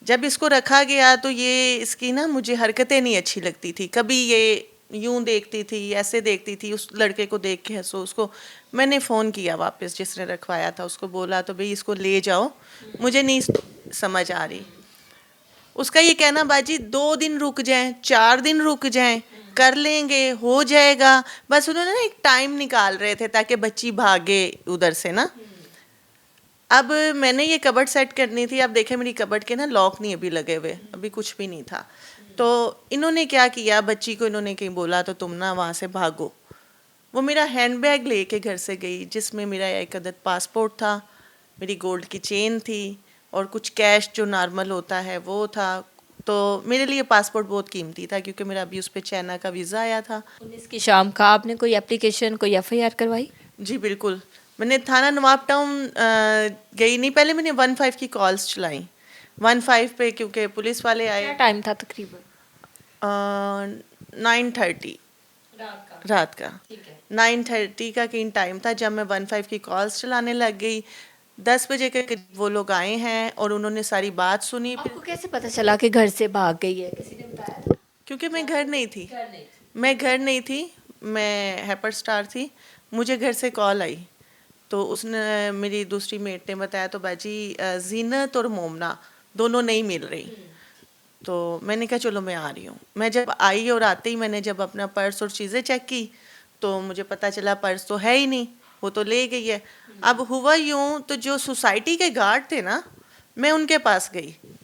जब इसको रखा गया तो ये इसकी ना मुझे हरकतें नहीं अच्छी लगती थी। कभी ये यूं देखती थी, ऐसे देखती थी, उस लड़के को देख के हंसो उसको। मैंने फ़ोन किया वापस जिसने रखवाया था, उसको बोला तो भाई इसको ले जाओ, मुझे नहीं समझ आ रही। उसका ये कहना बाजी 2 दिन रुक जाएं, 4 दिन रुक जाएं, कर लेंगे, हो जाएगा। बस उन्होंने ना एक टाइम निकाल रहे थे ताकि बच्ची भागे उधर से ना। अब मैंने ये कबर्ड सेट करनी थी। अब देखे मेरी कबर्ड के ना लॉक नहीं अभी लगे हुए, अभी कुछ भी नहीं था। तो इन्होंने क्या किया, बच्ची को इन्होंने कहीं बोला तो तुम ना वहाँ से भागो। वो मेरा हैंडबैग लेके घर से गई जिसमें मेरा एक अदद पासपोर्ट था, मेरी गोल्ड की चेन थी और कुछ कैश जो नॉर्मल होता है वो था। तो मेरे लिए पासपोर्ट बहुत कीमती था क्योंकि मेरा अभी उस पर चाइना का वीज़ा आया था। 19 की शाम का आपने कोई एप्लीकेशन, कोई एफआईआर करवाई? जी बिल्कुल। मैंने थाना नवाब टाउन गई नहीं, पहले मैंने 15 की कॉल्स चलाई 15 पे क्योंकि पुलिस वाले आए। क्या टाइम था तकरीबन? 9:30 रात का। 9:30 का कहीं टाइम था जब मैं 15 की कॉल्स चलाने लग गई। 10 बजे के करीब वो लोग आए हैं और उन्होंने सारी बात सुनी। फिर आपको कैसे पता चला कि घर से भाग गई है? किसी ने बताया था? क्योंकि मैं घर नहीं थी, घर नहीं थी। मैं घर नहीं थी, मैं हैपर स्टार थी। मुझे घर से कॉल आई तो उसने, मेरी दूसरी मेट ने बताया तो बाजी जीनत और मोमना दोनों नहीं मिल रही। तो मैंने कहा चलो मैं आ रही हूँ। मैं जब आई और आते ही मैंने जब अपना पर्स और चीज़ें चेक की तो मुझे पता चला पर्स तो है ही नहीं, वो तो ले गई है। अब हुआ यूँ तो जो सोसाइटी के गार्ड थे ना, मैं उनके पास गई